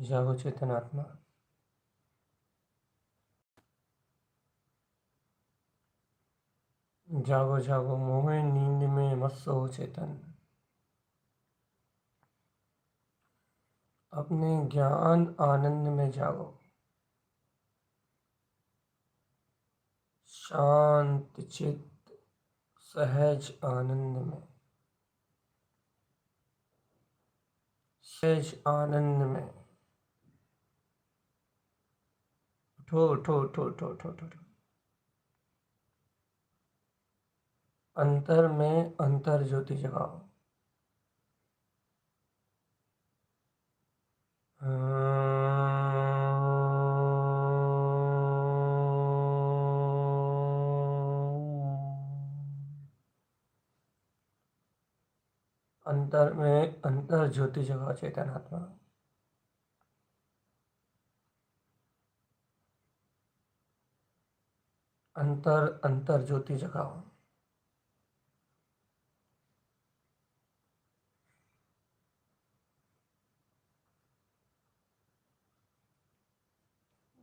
जागो चेतन आत्मा। जागो जागो मोहे नींद में मत सो चेतन। अपने ज्ञान आनंद में जागो। शांत चित्त सहज आनंद में, सहज आनंद में। उठो उठो उठो उठो उठो उठो। अंतर में अंतर ज्योति जगाओ। अंतर में अंतर ज्योति जगाओ चेतन आत्मा। अंतर अंतर ज्योति जगाओ।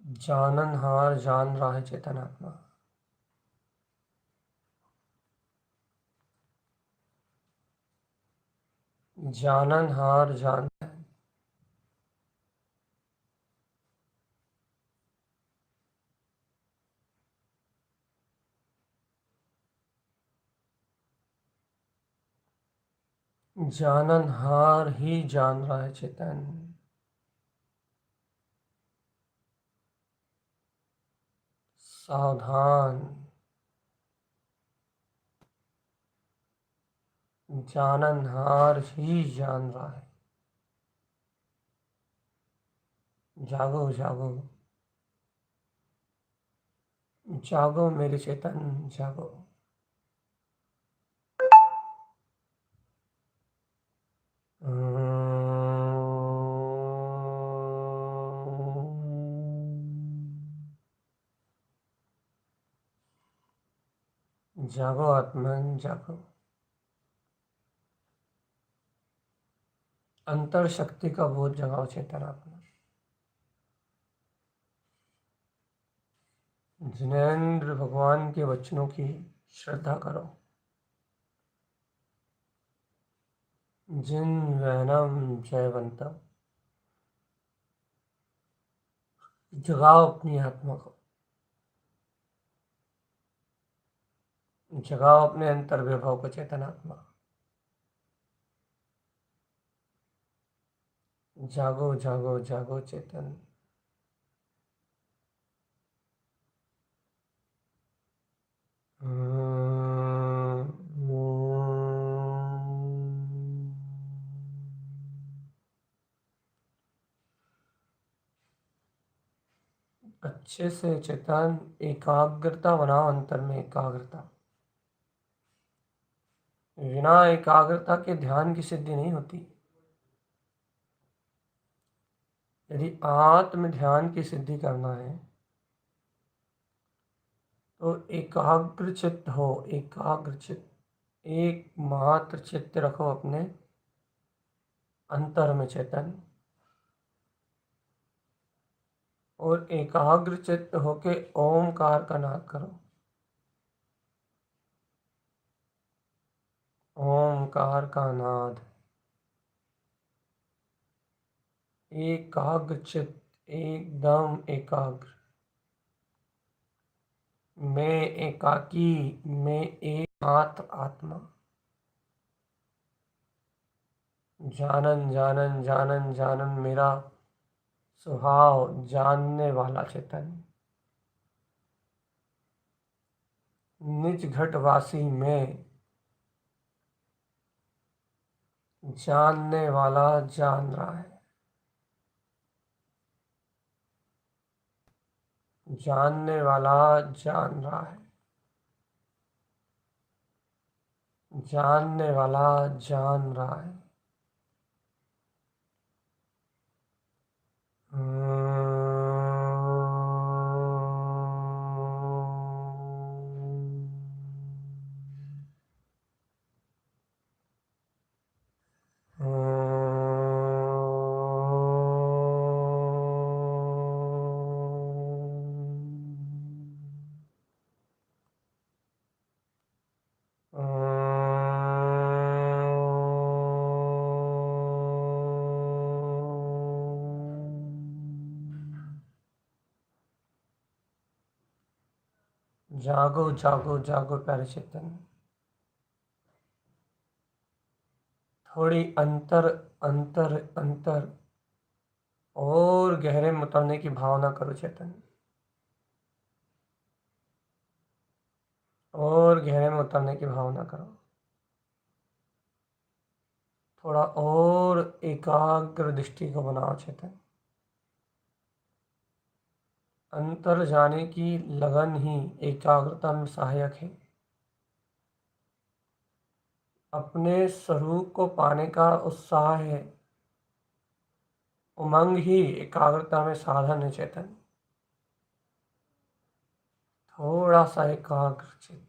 जाननहार जान रहा है चेतन आत्मा। जाननहार जान रहा है। जाननहार ही जान रहा है चेतन। सावधान। जाननहार ही जान रहा है। जागो जागो जागो मेरे चेतन जागो। जागो आत्मन जागो। अंतर शक्ति का बोध जगाओ चेतन आत्मा। जिनेंद्र भगवान के वचनों की श्रद्धा करो। जिन वैनम जयवंतम। जगाओ अपनी आत्मा को। जगाओ अपने अंतर वैभव को चेतन आत्मा। जागो जागो जागो चेतन। अच्छे से चेतन एकाग्रता बनाओ। अंतर में एकाग्रता। बिना एकाग्रता के ध्यान की सिद्धि नहीं होती। यदि आत्म ध्यान की सिद्धि करना है तो एकाग्र चित्त हो। एकाग्र चित्त एक मात्र चित्त रखो अपने अंतर में चेतन। और एकाग्र चित्त होके ओमकार का नाद करो। ओमकार का नाद। एकाग्र चित्त एकदम एकाग्र। मैं एकाकी। मैं एकमात्र आत्मा। जानन जानन जानन जानन मेरा स्वभाव जानने वाला चेतन। निज घटवासी में जानने वाला जान रहा है। जानने वाला जान रहा है। जानने वाला जान रहा है। जागो जागो जागो प्यारे चेतन। थोड़ी अंतर अंतर अंतर और गहरे में उतरने की भावना करो चेतन। और गहरे में उतरने की भावना करो। थोड़ा और एकाग्र दृष्टि को बनाओ चेतन। अंतर जाने की लगन ही एकाग्रता में सहायक है। अपने स्वरूप को पाने का उत्साह है, उमंग ही एकाग्रता में साधन है चेतन। थोड़ा सा एकाग्र चित्त।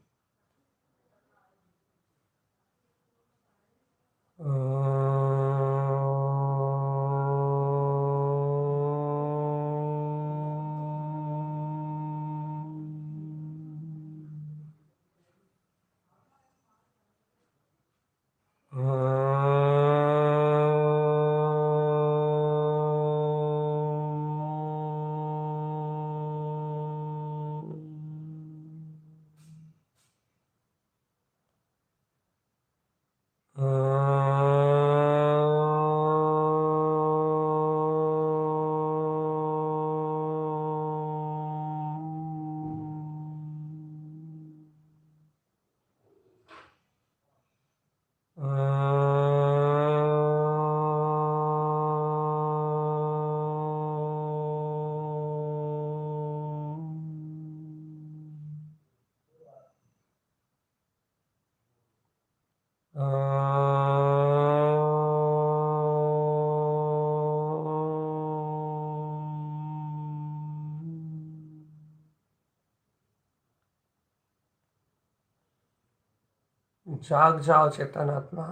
जाग जाओ चेतन आत्मा।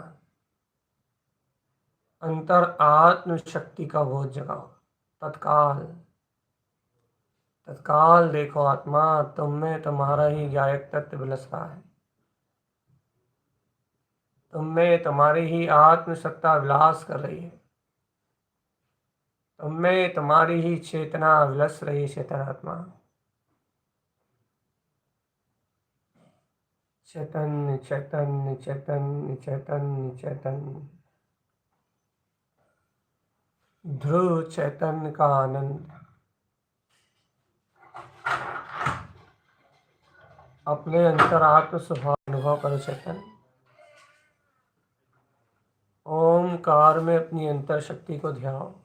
अंतर आत्म शक्ति का बोध जगाओ। तत्काल तत्काल देखो आत्मा, तुम में तुम्हारा ही गायक तत्व विलस रहा है। तुम में तुम्हारी ही आत्म सत्ता विलास कर रही है। तुम में तुम्हारी ही चेतना विलस रही है चेतन आत्मा। चैतन्य चैतन्य चैतन्य चैतन्य चैतन्य। ध्रुव चैतन्य का आनंद अपने अंतरात्म स्वभाव अनुभव करो चेतन। ओमकार में अपनी अंतर शक्ति को ध्याओ।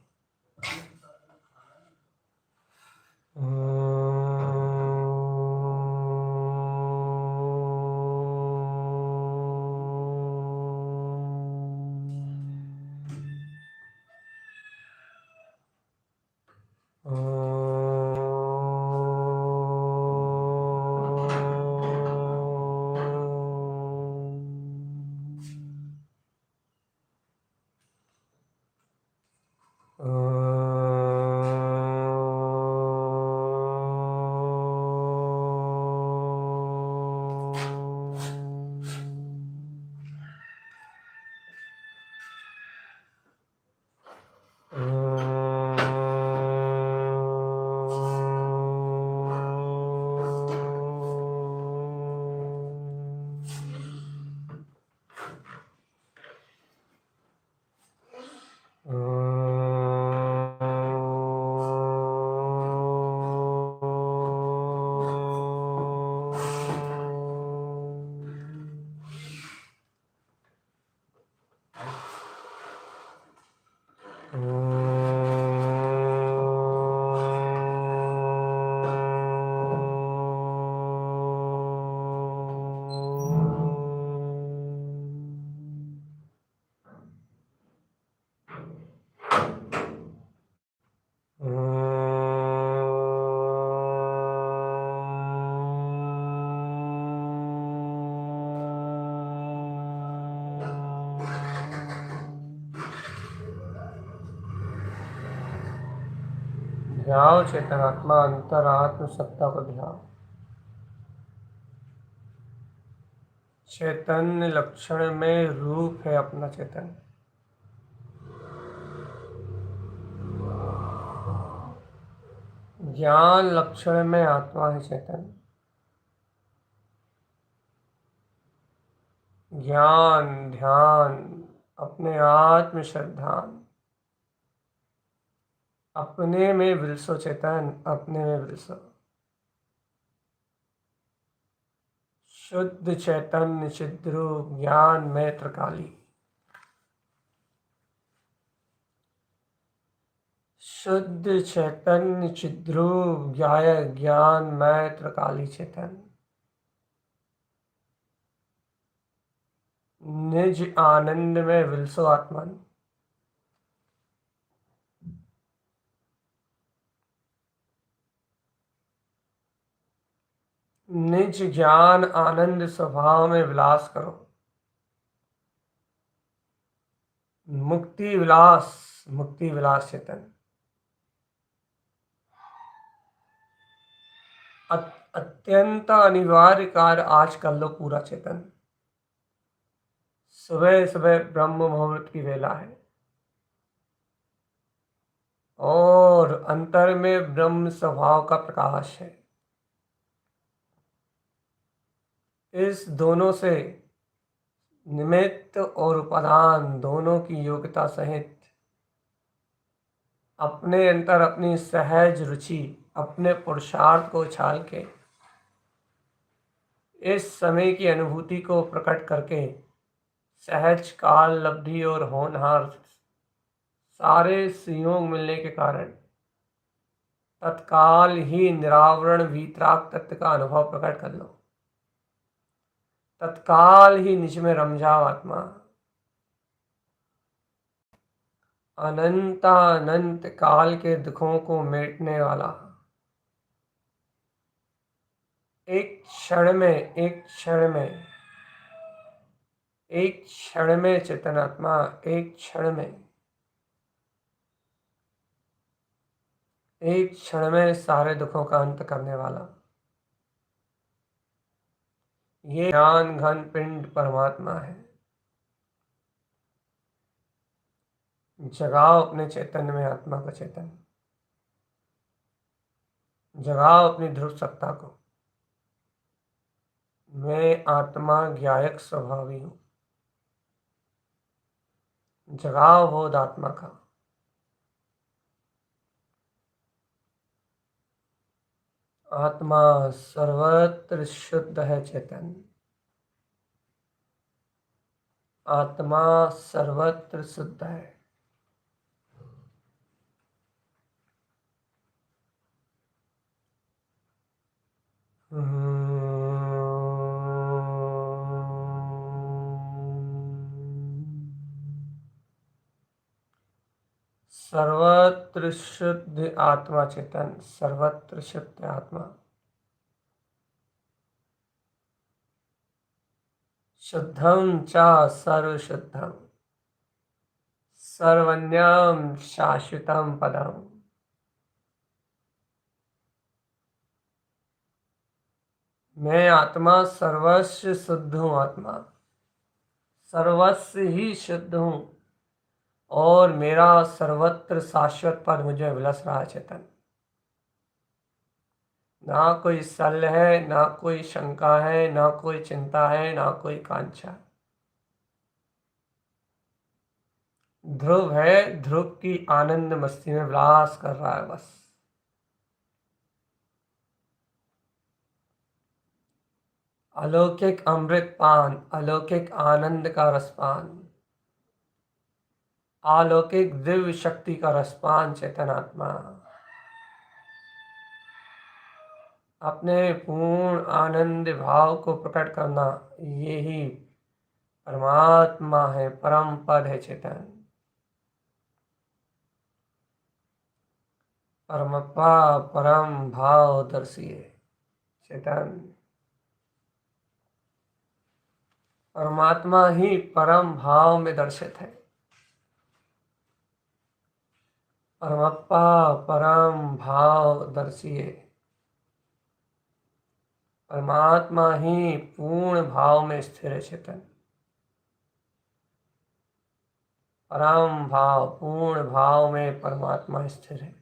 ध्याओ चेतन आत्मा, अंतरात्म सत्ता को ध्याओ। चैतन्य लक्षण में रूप है अपना चेतन। ज्ञान लक्षण में आत्मा है चेतन। ज्ञान ध्यान अपने आत्म श्रद्धान, अपने में विलसो चेतन, अपने में विलसो। शुद्ध चैतन्य चिद्रूप ज्ञान में त्रिकाली, शुद्ध चैतन्य चिद्रूप ज्ञान में त्रिकाली चेतन, निज आनंद में विलसो आत्मन। निज ज्ञान आनंद स्वभाव में विलास करो। मुक्ति विलास चेतन, अत्यंत अनिवार्य कार्य आज कर लो पूरा चेतन। सुबह सुबह ब्रह्म मुहूर्त की वेला है और अंतर में ब्रह्म स्वभाव का प्रकाश है। इस दोनों से निमित्त और उपादान दोनों की योग्यता सहित अपने अंतर अपनी सहज रुचि, अपने पुरुषार्थ को उछाल के इस समय की अनुभूति को प्रकट करके सहज काल लब्धि और होनहार सारे संयोग मिलने के कारण तत्काल ही निरावरण वीतराग तत्व का अनुभव प्रकट कर लो। तत्काल ही निज में रम जाओ आत्मा। अनंत काल के दुखों को मिटने वाला, एक क्षण में चेतन आत्मा, एक क्षण में सारे दुखों का अंत करने वाला ये ज्ञान घन पिंड परमात्मा है। जगाओ अपने चैतन्य में आत्मा को चेतन, जगाओ अपनी ध्रुव सत्ता को। मैं आत्मा ज्ञायक स्वभावी हूं। जगाओ बोध आत्मा का। आत्मा सर्वत्र शुद्ध है चेतन, आत्मा सर्वत्र शुद्ध है। सर्वत्र शुद्ध आत्मा चेतन, सर्वत्र शुद्ध आत्मा। शुद्धम च सर्वशुद्धम, सर्वज्ञम शाश्वतम पदम। मैं आत्मा सर्वस्व शुद्ध हूँ, आत्मा सर्वस्व ही शुद्ध हूँ और मेरा सर्वत्र शाश्वत पद मुझे विलस रहा है चेतन। ना कोई शल्य है, ना कोई शंका है, ना कोई चिंता है, ना कोई कांक्षा। ध्रुव है, ध्रुव की आनंद मस्ती में विलास कर रहा है बस। अलौकिक अमृत पान, अलौकिक आनंद का रसपान, अलौकिक दिव्य शक्ति का रसपान चेतन आत्मा। अपने पूर्ण आनंद भाव को प्रकट करना, यही परमात्मा है, परम पद है चेतन। परमप्पा परम भाव दर्शिए चेतन। परमात्मा ही परम भाव में दर्शित है। परमप्पा परम भाव दर्शिए। परमात्मा ही पूर्ण भाव में स्थिर है चेतन। परम भाव, पूर्ण भाव में परमात्मा स्थिर है।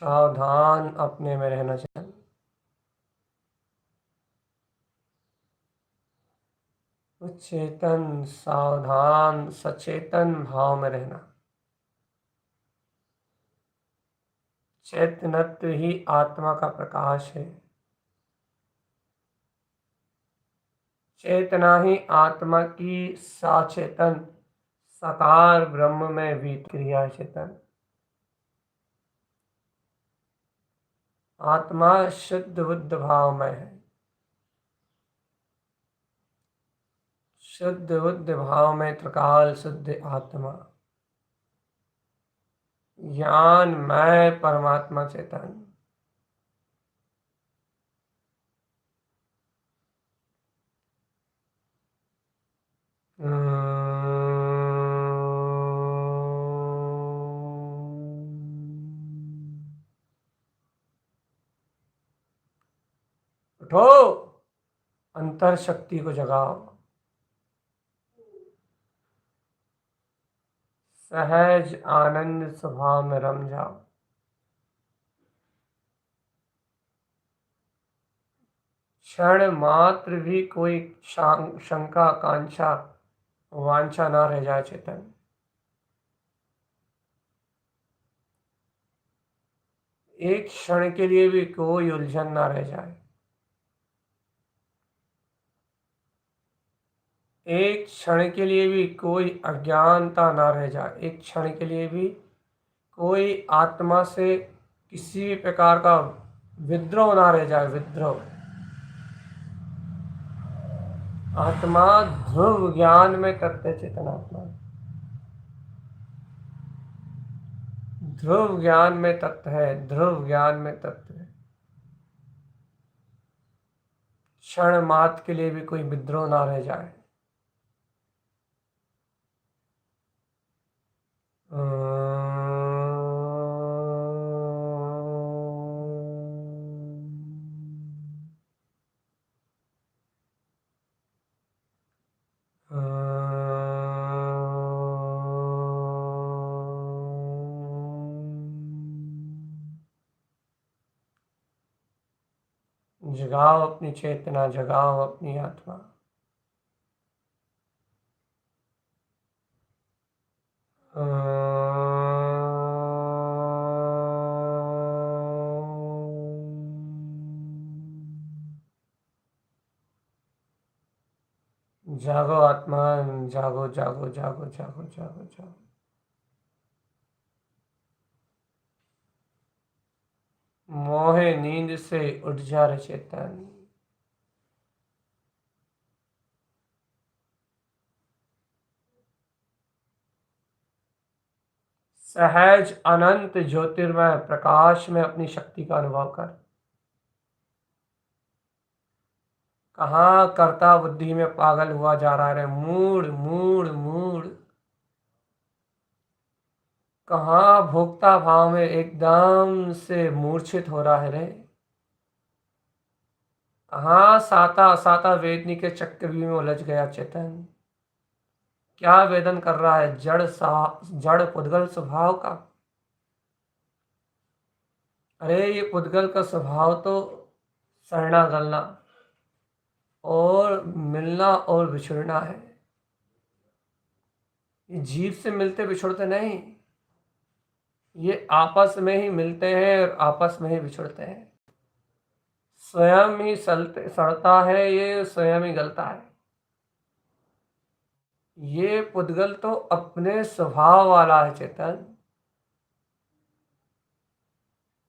सावधान अपने में रहना चाहिए। चेतन, सावधान, सचेतन भाव में रहना। चैतन्यत्व ही आत्मा का प्रकाश है। चेतना ही आत्मा की साचेतन साकार ब्रह्म में बीत क्रिया चेतन। आत्मा शुद्ध बुद्ध भाव में है। शुद्ध बुद्ध भाव में त्रिकाल शुद्ध आत्मा। ज्ञान मैं परमात्मा चेतन। उठो, अंतर शक्ति को जगाओ। सहज आनंद स्वभाव में रम जाओ। क्षण मात्र भी कोई शंका, आकांक्षा, वांछा ना रह जाए चेतन। एक क्षण के लिए भी कोई उलझन ना रह जाए। एक क्षण के लिए भी कोई अज्ञानता ना रह जाए। एक क्षण के लिए भी कोई आत्मा से किसी भी प्रकार का विद्रोह ना रह जाए। विद्रोह, आत्मा ध्रुव ज्ञान में तत्व चेतन आत्मा, ध्रुव ज्ञान में तत्व है। ध्रुव ज्ञान में तत्व है। क्षण मात्र के लिए भी कोई विद्रोह ना रह जाए। जगाओ अपनी चेतना, जगाओ अपनी आत्मा। जागो आत्मा, जागो जागो जागो जागो जागो जागो। मोहे नींद से उठ जा रे चेतन। सहज अनंत ज्योतिर्मय प्रकाश में अपनी शक्ति का अनुभव कर। कहाँ कर्ता बुद्धि में पागल हुआ जा रहा है। Mood mood mood. कहाँ भोक्ता भाव में एकदम से मूर्छित हो रहा है रे। कहाँ साता साता वेदनी के चक्रव्यूह में उलझ गया चेतन। क्या वेदन कर रहा है जड़ पुद्गल स्वभाव का। अरे ये पुद्गल का स्वभाव तो सड़ना गलना और मिलना और बिछड़ना है। ये जीव से मिलते बिछड़ते नहीं, ये आपस में ही मिलते हैं और आपस में ही बिछड़ते हैं। स्वयं ही सड़ता है, ये स्वयं ही गलता है। ये पुद्गल तो अपने स्वभाव वाला है चेतन।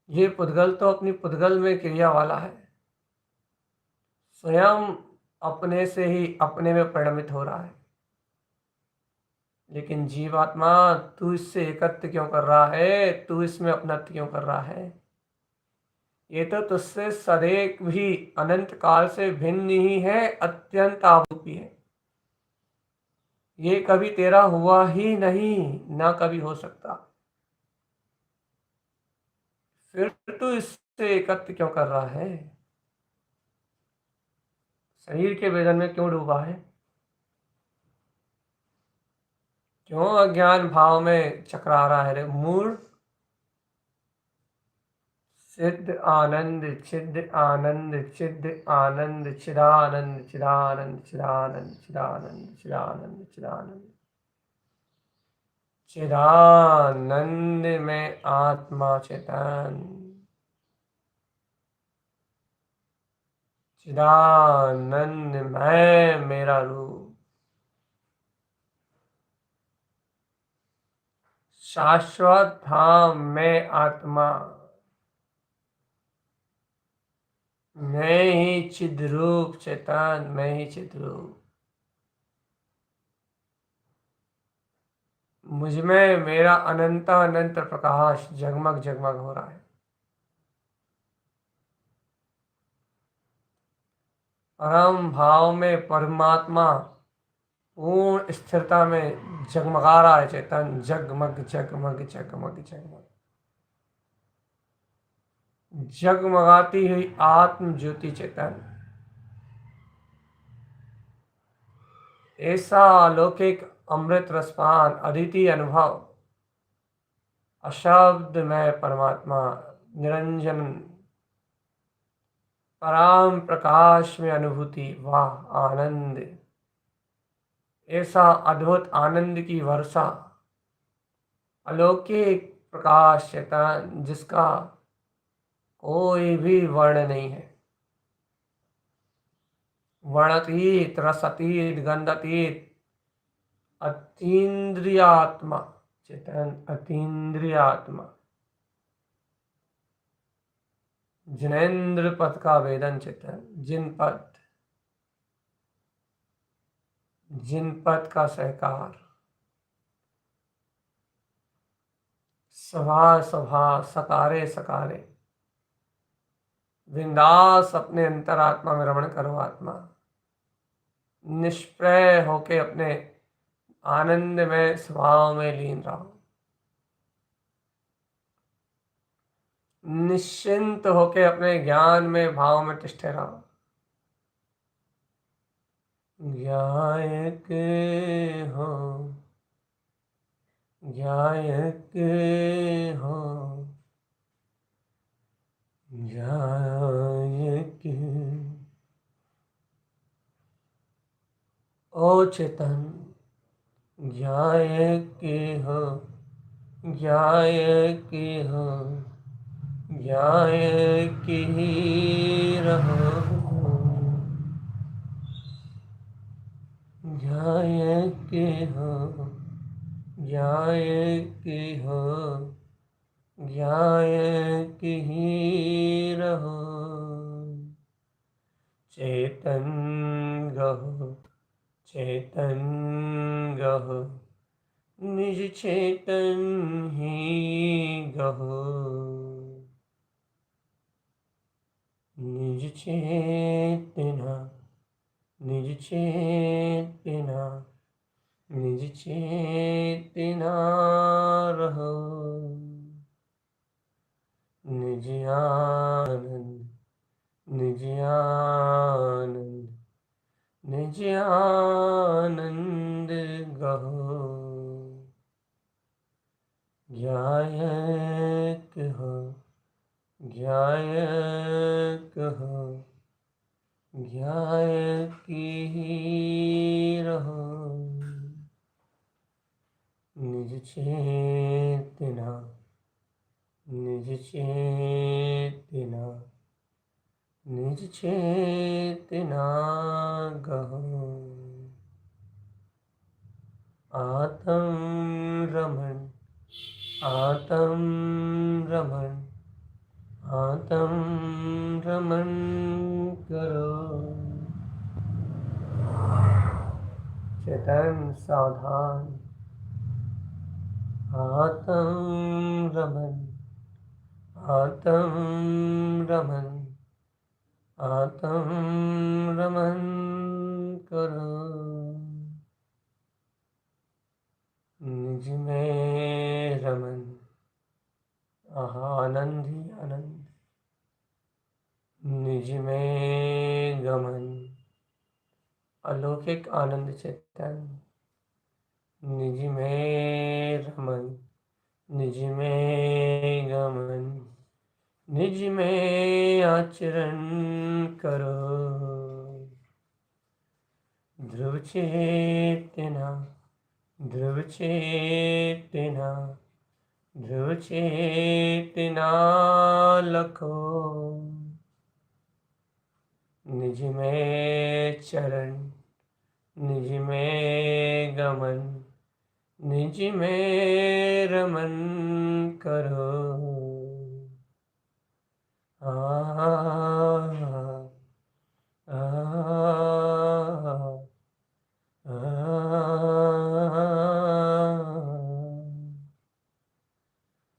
ये पुद्गल तो अपनी पुद्गल में क्रिया वाला है। स्वयं अपने से ही अपने में परिणमित हो रहा है। लेकिन जीवात्मा, तू इससे एकत्व क्यों कर रहा है? तू इसमें अपनत्व क्यों कर रहा है? ये तो तुझसे सदैव भी अनंत काल से भिन्न ही है, अत्यंत आरूपी है। ये कभी तेरा हुआ ही नहीं, ना कभी हो सकता। फिर तू इससे एकत्व क्यों कर रहा है? शरीर के वेदन में क्यों डूबा है? क्यों अज्ञान भाव में चकरा रहा है रे मूड? सिद्ध आनंद चिद्ध आनंद चिद्ध आनंद चिदानंद चिदानंद चिदानंद चिदानंद चिदानंद चिदानंद चिदानंद में आत्मा चेतन, चिदानंद में मेरा रूप, शाश्वत धाम में आत्मा, मैं ही चिद्रूप चेतन, मैं ही चिद्रूप, मुझमें मेरा अनंत अनंत प्रकाश जगमग जगमग हो रहा है। परम भाव में परमात्मा पूर्ण स्थिरता में जगमगा रहा है चेतन, जगमग जगमग जगमग जगमग, जगमगाती हुई आत्म ज्योति चेतन, ऐसा अलौकिक अमृत रसपान अद्वितीय अनुभव, अशब्द में परमात्मा निरंजन परम प्रकाश में अनुभूति, वाह आनंद, ऐसा अद्भुत आनंद की वर्षा, अलौकिक प्रकाश चेतन जिसका कोई भी वर्ण नहीं है, वर्णातीत रसातीत गंधातीत, अतीन्द्रियात्मा चेतन, अतीन्द्रियात्मा, जिनेन्द्र पद का वेदन चेतन, जिन पद का सहकार, सभा सभा सकारे सकारे, बिंदास अपने अंतरात्मा में रमण करो आत्मा, निष्प्रय होके अपने आनंद में स्वभाव में लीन रहो, निश्चिंत होके अपने ज्ञान में भाव में तिष्ठे रहो। ज्ञायक हो, ज्ञायक हो, ज्ञायक ओ चेतन, ज्ञायक हो, ज्ञायक हो, ज्ञायक ही रहो, ज्ञायक हो, ज्ञायक हो, ज्ञायक ही रहो, चेतन गहो, चेतन गहो, निज चेतन ही गहो, निज चेतना, निज चेतना, निज चेतना रहो, निज आनंद, निज आनंद, निज आनंद गहो, ज्ञायक हो, ज्ञायक हो, ज्ञायक ही रहो, निज चेतना, निज चेतना, निज चेतना गहो, आत्म रमण, आत्म रमण, आत्म रमण करो, चेतन सावधान, आत्म रमण, आत्म रमण, आत्म रमण करो, निज में रमन, आनंद ही आनंद, निज में गमन, अलौकिक आनंद चेतन, निज में रमन, निज में गमन, निज में आचरण करो। ध्रुव चेतना, ध्रुव चेतना, ध्रुव चेतना लखो। निज में चरण, निज में गमन, निज में रमन करो।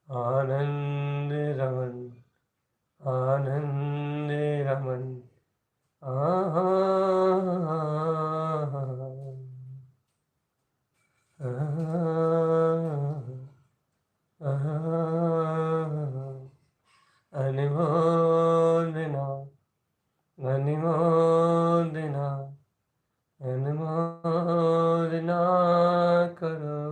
आनंद रमन, आनंद रमन, अनुमोदना, अनुमोदना, अनुमोदना करो।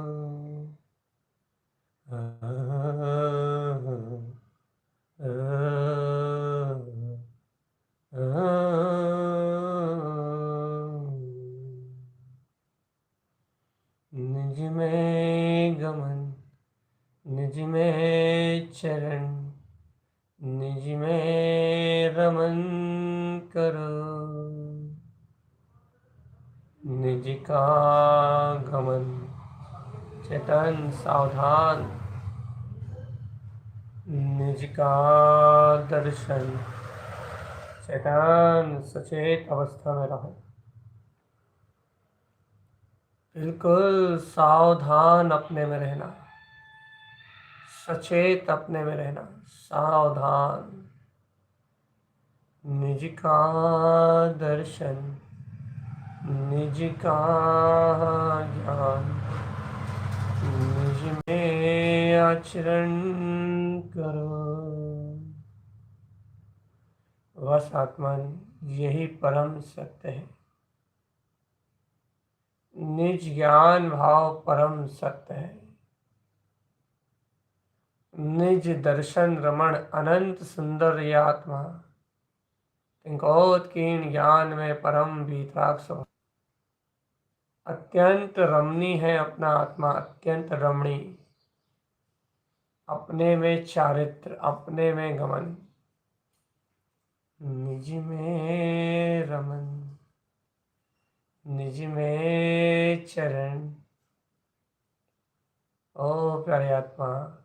निज में गमन, निज में चरण, निज में रमन करो। निज का गमन, चेतन सावधान, निज का दर्शन, चेतन सचेत अवस्था में रहो। बिल्कुल सावधान अपने में रहना, सचेत अपने में रहना, सावधान। निज का दर्शन, निज का ज्ञान, निज में आचरण करो। बस आत्मन, यही परम सत्य है। निज ज्ञान भाव परम सत्य है। निज दर्शन रमण अनंत सुंदर ये आत्मा, तिंकोत्कीर्ण ज्ञान में परम वीतराग स्वभाव, अत्यंत रमणीय है अपना आत्मा, अत्यंत रमणीय। अपने में चारित्र, अपने में गमन, निज में रमन, निज में चरण। ओ प्यारे आत्मा,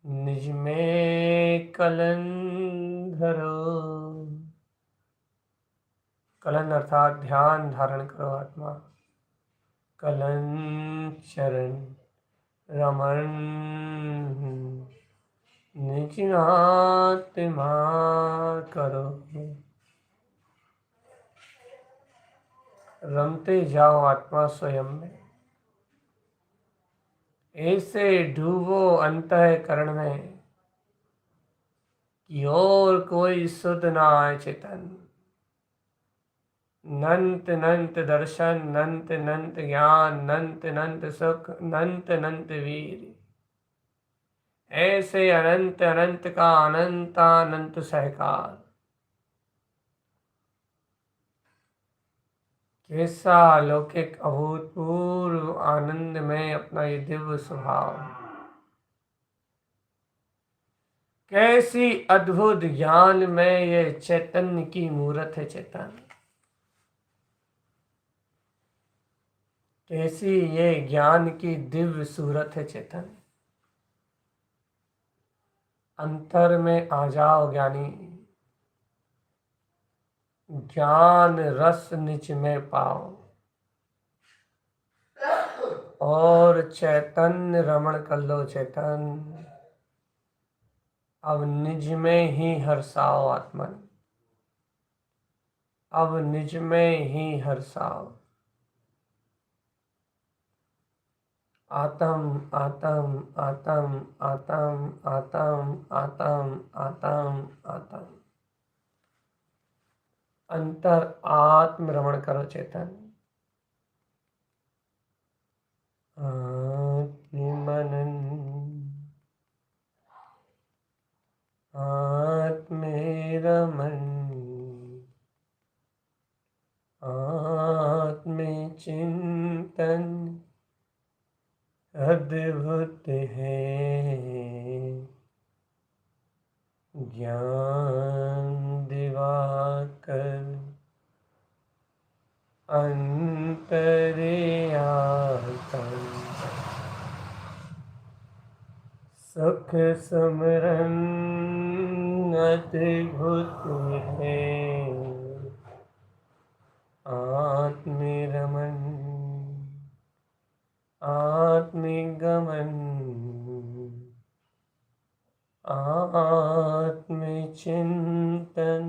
निज में कलन धरो। कलन अर्थात ध्यान धारण करो आत्मा। कलन चरण रमन, निज आत्मा करो। रमते जाओ आत्मा स्वयं में, ऐसे डूबो अंतःकरण में कि और कोई सुध ना आए चेतन। नंत नंत दर्शन, नंत नंत ज्ञान, नंत नंत सुख, नंत नंत वीर, ऐसे अनंत अनंत का अनंतानंत सहकार। कैसा अलौकिक अभूतपूर्व आनंद में अपना ये दिव्य स्वभाव, कैसी अद्भुत ज्ञान में ये चैतन्य की मूर्त है चेतन। कैसी ये ज्ञान की दिव्य सूरत है चेतन। अंतर में आ जाओ ज्ञानी, ज्ञान रस निज में पाओ और चैतन्य रमण कर लो चेतन। अब निज में ही हर्षाओ आत्मन, अब निज में ही हर्षाओ। आत्म आत्म आत्म आत्म आत्म आत्म आत्म आत्म, अंतर आत्म रमण करो चेतन। आत्मनन, अद्भुत है ज्ञान दिवाकर अंतर्यातन सुख सुमरन अद्भुत है आत्मरमन आत्मगमन आत्मचिंतन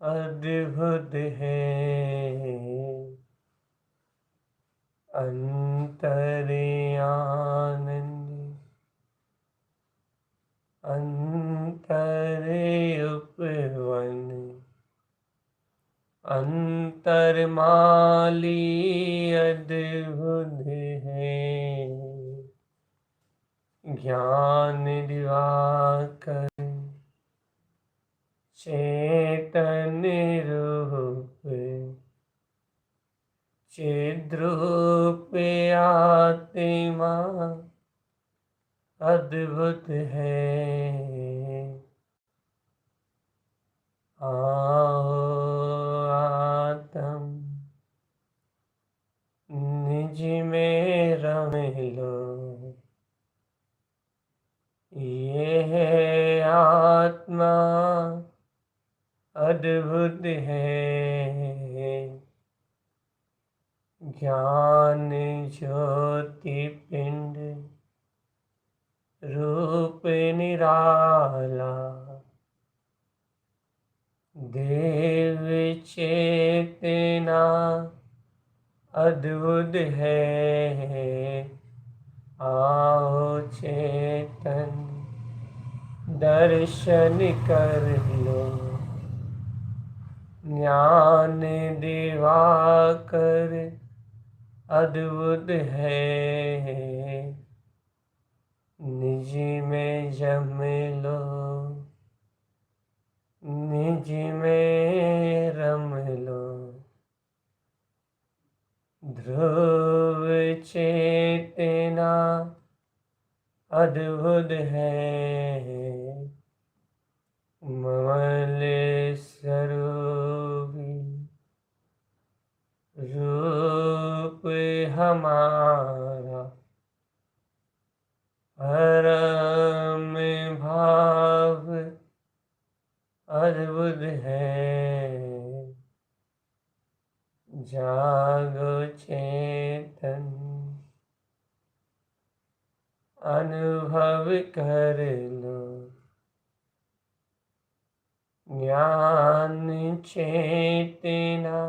अद्भुत है अंतर्यानंद अंतर्युपवन अंतरमाली अद्भुत है ज्ञान दिवाकर चैतन्य रूप चिद्रूप आत्मा अद्भुत है आओ आत्म निज में रम लो ये है आत्मा अद्भुत है ज्ञान ज्योति पिंड रूप निराला देव चेतना अद्भुत है आओ चेतन दर्शन कर लो ज्ञान दिवाकर अद्भुत है निज में जम लो निज में रम लो ध्रुव चेतना अद्भुत है ममल स्वरूपी रूप हमारा परम भाव अद्भुत है जागो चेतन अनुभव कर लो ज्ञान चेतना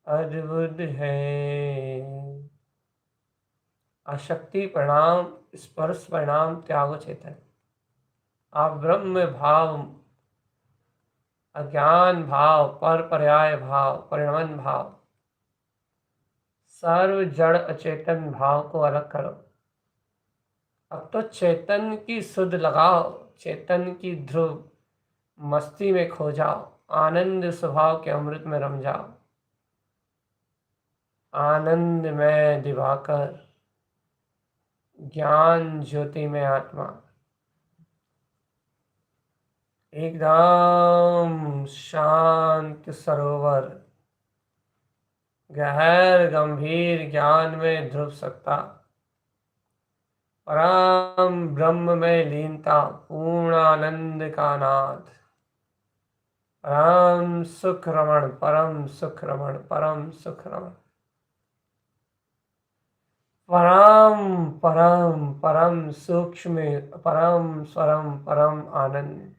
अद्भुत है आशक्ति प्रणाम स्पर्श प्रणाम त्यागो चेतन आप ब्रह्म भाव अज्ञान भाव पर पर्याय भाव परिणमन भाव सर्व जड़ अचेतन भाव को अलग करो अब तो चेतन की सुध लगाओ चेतन की ध्रुव मस्ती में खो जाओ आनंद स्वभाव के अमृत में रम जाओ आनंद में दिवाकर ज्ञान ज्योति में आत्मा एकदम शांत सरोवर गहर गंभीर ज्ञान में ध्रुव सकता परम ब्रह्म में लीनता पूर्ण आनंद का नाद परम सुख रमण परम सुख रमण परम सुख रमण परम परम परम सूक्ष्म परम स्वरम परम आनंद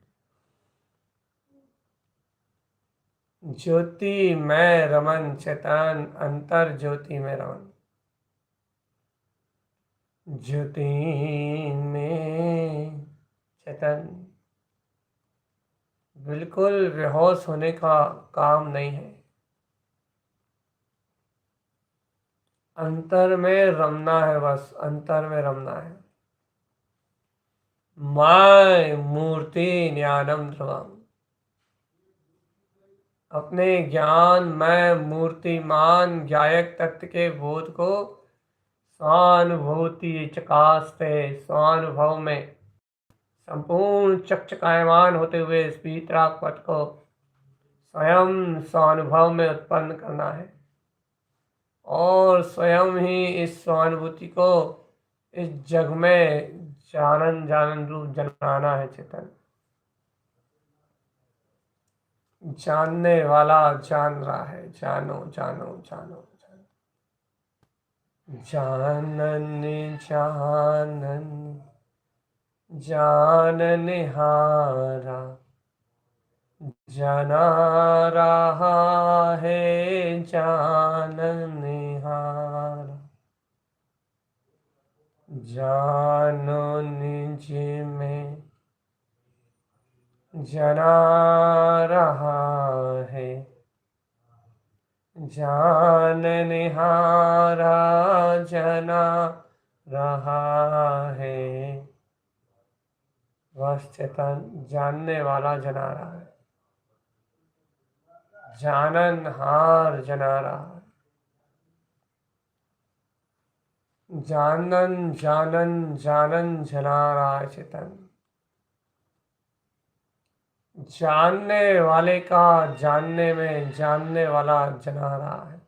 ज्योति में रमन चेतन अंतर ज्योति में रमन ज्योति में चेतन बिल्कुल बेहोश होने का काम नहीं है अंतर में रमना है बस अंतर में रमना है माय मूर्ति ज्ञानम ध्रुवम अपने ज्ञान में मूर्तिमान ज्ञायक तत्व के बोध को स्वानुभूति चकास्ते स्वानुभव में संपूर्ण चक्षकायमान होते हुए इस वीतराग पथ को स्वयं स्वानुभव में उत्पन्न करना है और स्वयं ही इस स्वानुभूति को इस जग में जानन जानन रूप जनाना है। चेतन जानने वाला जान रहा है, जानो जानो जानो जानो। जानन जानन जाननिहारा जना रहा है जाननिहारा। जानो निज में जना रहा है जाननिहारा जना रहा है। बस चेतन जानने वाला जना रहा है, जाननहार जना रहा है। जानन जानन जानन जना रहा है। चेतन जानने वाले का जानने में जानने वाला जना रहा है।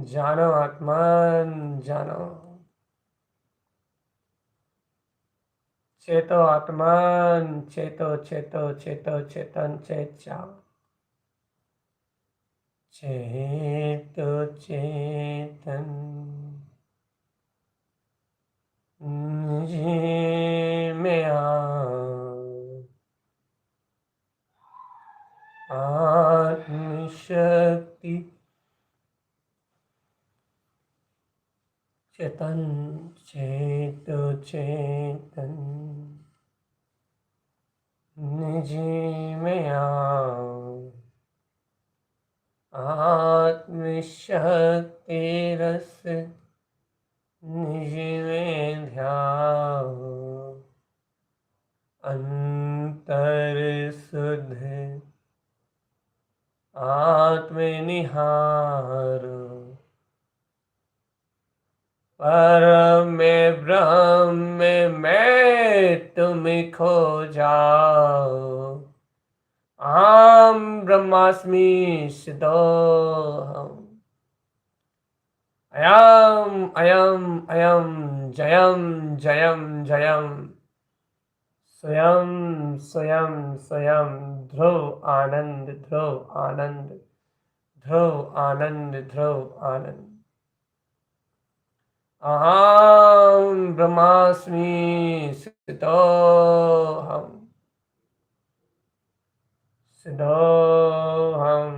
जानो आत्मन जानो, चेतो आत्मन चेतो चेतो चेतो चेतन चेत जाओ। चेतो चेतन जी में आत्मशक्ति चेतन चेतो चेतन निजी में आत्मशक्ति रस निज में ध्याओ। अंतर शुद्ध आत्मनिहारो परम में ब्रह्म में तुम खो जाओ। आम ब्रह्मास्मि सिद्धोहम अयम अयम अयम जयम जयम जयम स्वयं स्वयं स्वयं ध्रुव आनंद ध्रुव आनंद ध्रुव आनंद ध्रुव आनंद। अहम ब्रह्मास्मि सिद्धोहम सिद्धोहम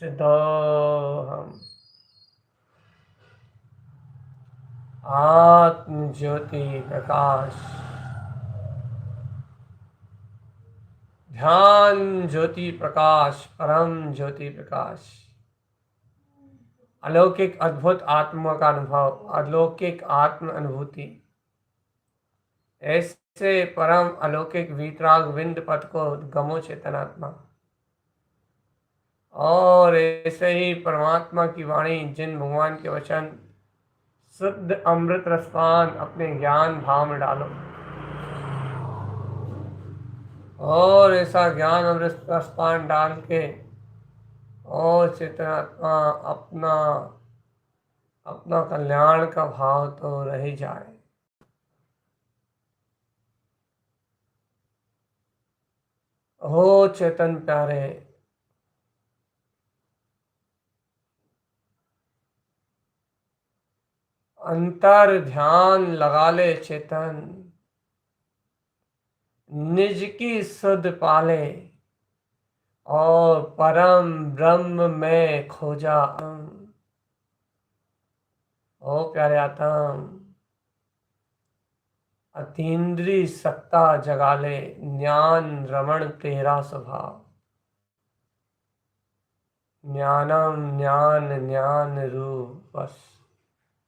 सिद्धोहम। आत्म ज्योति प्रकाश ध्यान ज्योति प्रकाश परम ज्योति प्रकाश अलौकिक अद्भुत आत्मा का अनुभव अलौकिक आत्म अनुभूति। ऐसे परम अलौकिक वीतराग विंद पथ को गमो चेतनात्मा और ऐसे ही परमात्मा की वाणी जिन भगवान के वचन शुद्ध अमृत रसपान अपने ज्ञान भाव में डालो और ऐसा ज्ञान अमृत रसपान डाल के और चेतनात्मा अपना अपना कल्याण का भाव तो रह ही जाए। हो चेतन प्यारे अंतर ध्यान लगा ले चेतन निज की सुध पाले और परम ब्रह्म में खोजा। ओ प्यारे आत्म अतीन्द्रिय सत्ता जगा ले ज्ञान रमण तेरा स्वभाव। ज्ञानम ज्ञान ज्ञान रूप बस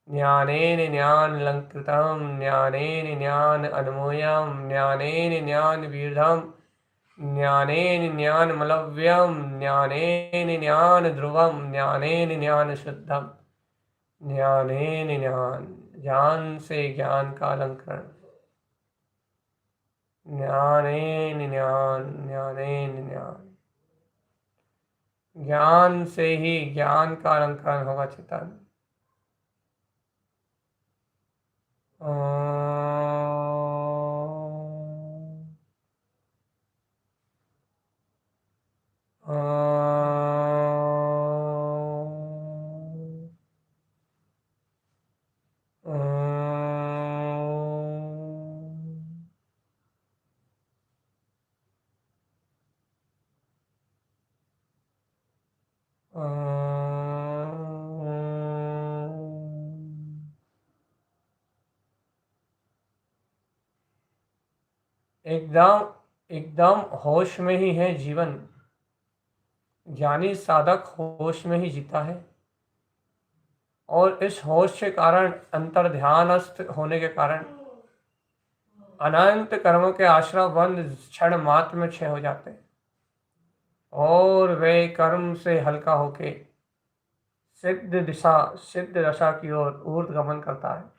ज्ञानेन ज्ञानलंकृतं ज्ञानेन ज्ञान अनमोयं ज्ञानेन ज्ञान विरधम ज्ञानेन ज्ञानमलव्यम, ज्ञानेन ज्ञान ध्रुवम, ज्ञानेन ज्ञान शुद्धम, ज्ञानेन ज्ञान, ज्ञान से ज्ञान का अलंकरण, ज्ञानेन ज्ञान, ज्ञानेन ज्ञान, ज्ञान से ही ज्ञान का अलंकरण होगा चेतन। एकदम एकदम होश में ही है जीवन। ज्ञानी साधक होश में ही जीता है, और इस होश के कारण, अंतर ध्यानस्थ होने के कारण अनंत कर्मों के आश्रय बंद क्षण मात्र में क्षय हो जाते हैं, और वे कर्म से हल्का होके सिद्ध दशा की ओर ऊर्ध्वगमन करता है,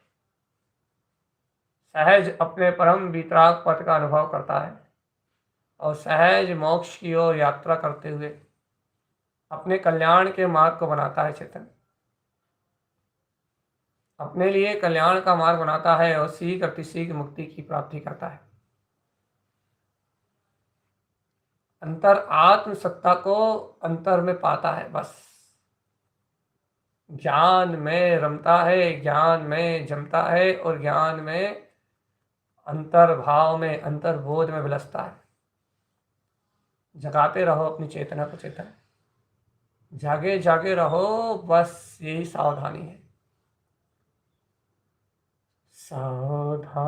सहज अपने परम वितराग पथ का अनुभव करता है, और सहज मोक्ष की ओर यात्रा करते हुए अपने कल्याण के मार्ग को बनाता है चेतन। अपने लिए कल्याण का मार्ग बनाता है और शीघ्र अतिशीघ्र मुक्ति की प्राप्ति करता है। अंतर आत्म सत्ता को अंतर में पाता है, बस ज्ञान में रमता है, ज्ञान में जमता है, और ज्ञान में अंतर्भाव में, अंतर्बोध में विलसता है। जगाते रहो अपनी चेतना को चेतन, जागे जागे रहो, बस यही सावधानी है। सावधान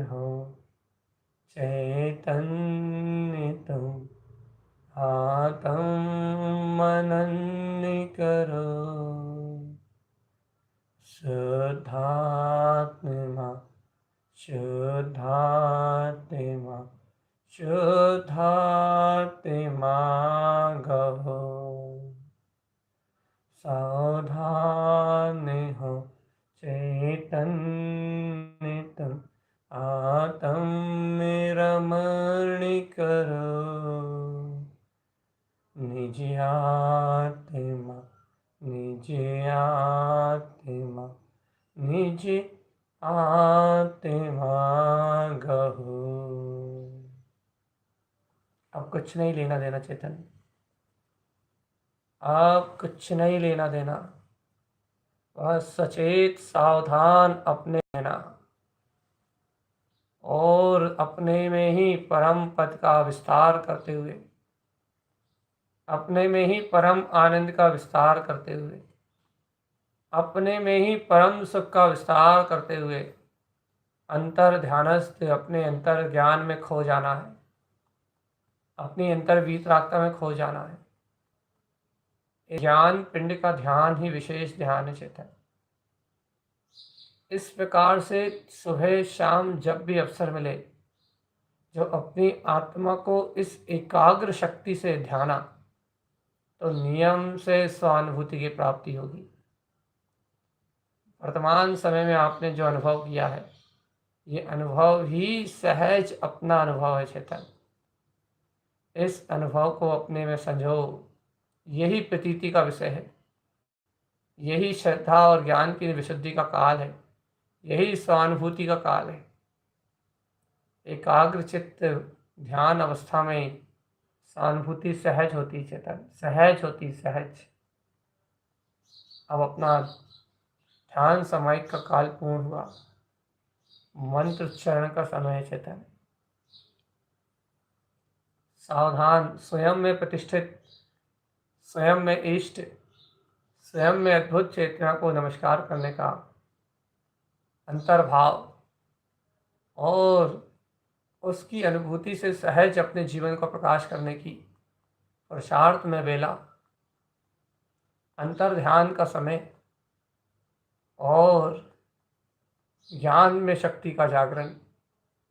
हो चैतन्य तुम, आत्म मनन करो, शुद्धात्मा शुद्धात्मा शुद्धात्मा गहो। सावधान हो चैतन्य तुम, आत्म रमण करो, निज आत्मा निज आत्मा निज आत्मा गहो। अब कुछ नहीं लेना देना चेतन, अब कुछ नहीं लेना देना, बस सचेत सावधान अपने रहना, और अपने में ही परम पद का विस्तार करते हुए, अपने में ही परम आनंद का विस्तार करते हुए, अपने में ही परम सुख का विस्तार करते हुए अंतर ध्यानस्थ अपने अंतर ज्ञान में खो जाना है, अपनी अंतर वीतरागता में खो जाना है। ज्ञान पिंड का ध्यान ही विशेष ध्यान है चेतन। इस प्रकार से सुबह शाम जब भी अवसर मिले, जो अपनी आत्मा को इस एकाग्र शक्ति से ध्याना, तो नियम से स्वानुभूति की प्राप्ति होगी। वर्तमान समय में आपने जो अनुभव किया है, ये अनुभव ही सहज अपना अनुभव है चेतन। इस अनुभव को अपने में संजो, यही प्रतीति का विषय है, यही श्रद्धा और ज्ञान की विशुद्धि का काल है, यही स्वानुभूति का काल है। एकाग्र चित्त ध्यान अवस्था में स्वानुभूति सहज होती चेतन, सहज होती, सहज। अब अपना ध्यान समाहित का काल पूर्ण हुआ, मंत्र उच्चारण का समय है चेतन। सावधान, स्वयं में प्रतिष्ठित, स्वयं में इष्ट, स्वयं में अद्भुत चेतना को नमस्कार करने का अंतर्भाव, और उसकी अनुभूति से सहज अपने जीवन को प्रकाश करने की पुरुषार्थ में वेला, अंतर ध्यान का समय, और ज्ञान में शक्ति का जागरण,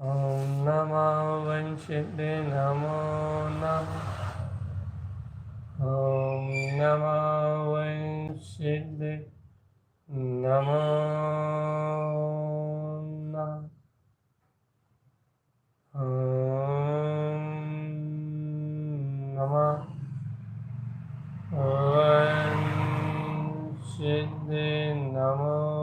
ॐ नमः वंशिते नमो नमः। ॐ नमः वंशिते नमो नमः। ॐ नमः वंशिते नमो